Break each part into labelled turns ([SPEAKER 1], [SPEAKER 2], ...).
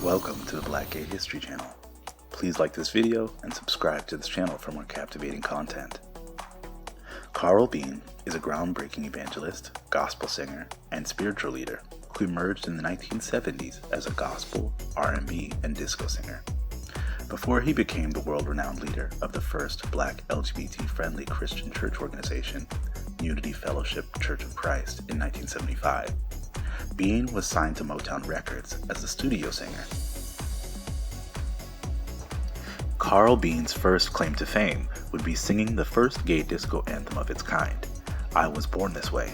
[SPEAKER 1] Welcome to the Black Gay History Channel. Please like this video and subscribe to this channel for more captivating content. Carl Bean is a groundbreaking evangelist, gospel singer, and spiritual leader who emerged in the 1970s as a gospel, R&B, and disco singer. Before he became the world-renowned leader of the first Black LGBT-friendly Christian church organization, Unity Fellowship Church of Christ, in 1975, Bean was signed to Motown Records as a studio singer. Carl Bean's first claim to fame would be singing the first gay disco anthem of its kind, I Was Born This Way,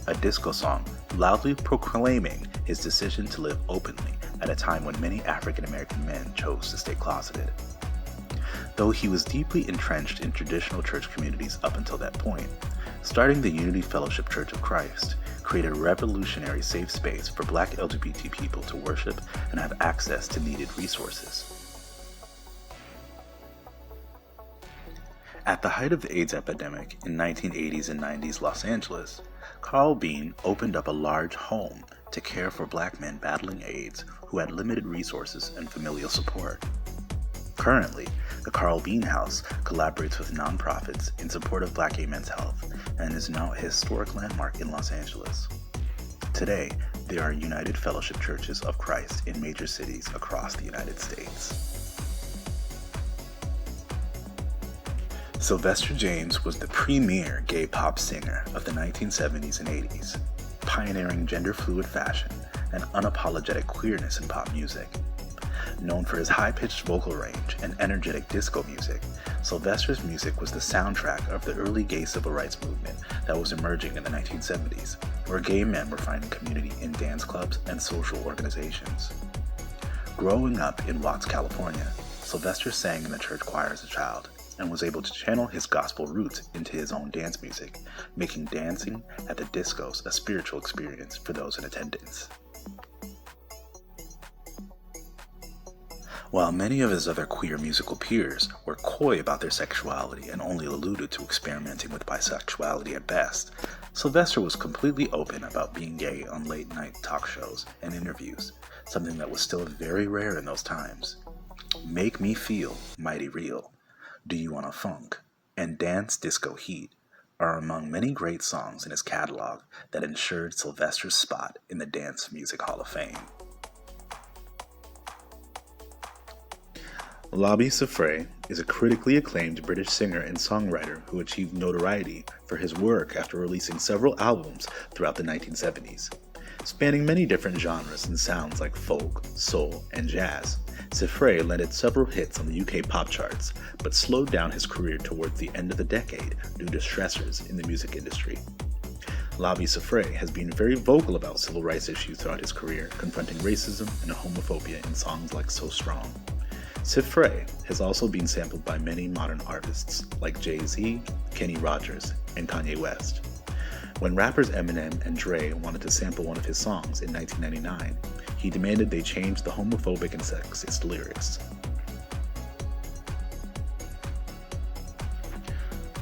[SPEAKER 1] a disco song loudly proclaiming his decision to live openly at a time when many African American men chose to stay closeted. Though he was deeply entrenched in traditional church communities up until that point, starting the Unity Fellowship Church of Christ created a revolutionary safe space for Black LGBT people to worship and have access to needed resources. At the height of the AIDS epidemic in 1980s and 90s Los Angeles, Carl Bean opened up a large home to care for Black men battling AIDS who had limited resources and familial support. Currently, the Carl Bean House collaborates with nonprofits in support of Black gay men's health and is now a historic landmark in Los Angeles. Today, there are United Fellowship Churches of Christ in major cities across the United States. Sylvester James was the premier gay pop singer of the 1970s and 80s, pioneering gender-fluid fashion and unapologetic queerness in pop music. Known for his high-pitched vocal range and energetic disco music, Sylvester's music was the soundtrack of the early gay civil rights movement that was emerging in the 1970s, where gay men were finding community in dance clubs and social organizations. Growing up in Watts, California, Sylvester sang in the church choir as a child and was able to channel his gospel roots into his own dance music, making dancing at the discos a spiritual experience for those in attendance. While many of his other queer musical peers were coy about their sexuality and only alluded to experimenting with bisexuality at best, Sylvester was completely open about being gay on late-night talk shows and interviews, something that was still very rare in those times. Make Me Feel Mighty Real, Do You Wanna Funk, and Dance Disco Heat are among many great songs in his catalog that ensured Sylvester's spot in the Dance Music Hall of Fame. Labi Siffre is a critically acclaimed British singer and songwriter who achieved notoriety for his work after releasing several albums throughout the 1970s. Spanning many different genres and sounds like folk, soul, and jazz, Siffre landed several hits on the UK pop charts, but slowed down his career towards the end of the decade due to stressors in the music industry. Labi Siffre has been very vocal about civil rights issues throughout his career, confronting racism and homophobia in songs like So Strong. Siffre has also been sampled by many modern artists like Jay-Z, Kenny Rogers, and Kanye West. When rappers Eminem and Dre wanted to sample one of his songs in 1999, he demanded they change the homophobic and sexist lyrics.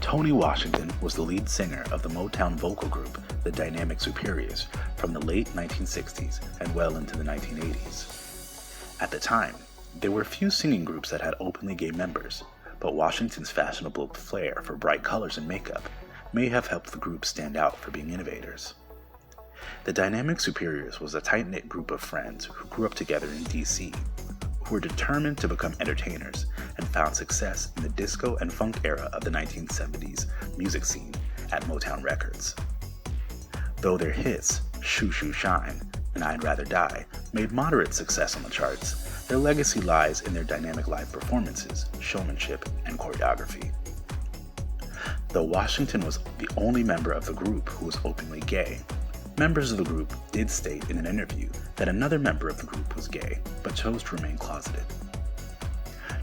[SPEAKER 1] Tony Washington was the lead singer of the Motown vocal group, the Dynamic Superiors, from the late 1960s and well into the 1980s. At the time, there were few singing groups that had openly gay members, but Washington's fashionable flair for bright colors and makeup may have helped the group stand out for being innovators. The Dynamic Superiors was a tight-knit group of friends who grew up together in DC, who were determined to become entertainers and found success in the disco and funk era of the 1970s music scene at Motown Records. Though their hits, Shoo Shoo Shine and I'd Rather Die, made moderate success on the charts, their legacy lies in their dynamic live performances, showmanship, and choreography. Though Washington was the only member of the group who was openly gay, members of the group did state in an interview that another member of the group was gay, but chose to remain closeted.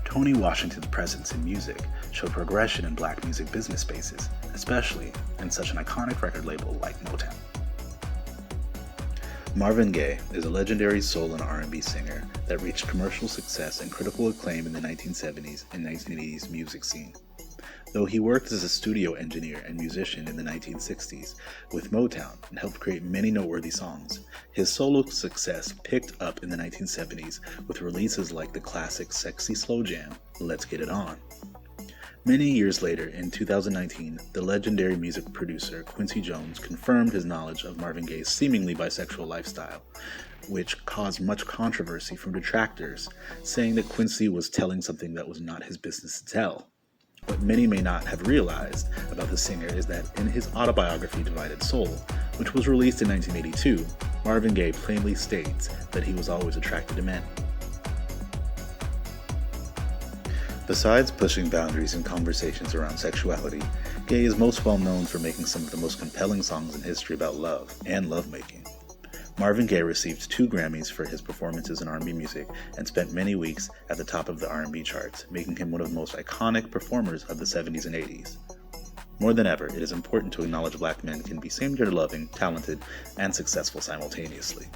[SPEAKER 1] Tony Washington's presence in music showed progression in Black music business spaces, especially in such an iconic record label like Motown. Marvin Gaye is a legendary soul and R&B singer that reached commercial success and critical acclaim in the 1970s and 1980s music scene. Though he worked as a studio engineer and musician in the 1960s with Motown and helped create many noteworthy songs, his solo success picked up in the 1970s with releases like the classic sexy slow jam, Let's Get It On. Many years later, in 2019, the legendary music producer Quincy Jones confirmed his knowledge of Marvin Gaye's seemingly bisexual lifestyle, which caused much controversy from detractors, saying that Quincy was telling something that was not his business to tell. What many may not have realized about the singer is that in his autobiography Divided Soul, which was released in 1982, Marvin Gaye plainly states that he was always attracted to men. Besides pushing boundaries in conversations around sexuality, Gaye is most well known for making some of the most compelling songs in history about love and lovemaking. Marvin Gaye received 2 Grammys for his performances in R&B music and spent many weeks at the top of the R&B charts, making him one of the most iconic performers of the 70s and 80s. More than ever, it is important to acknowledge black men can be same-gender loving, talented, and successful simultaneously.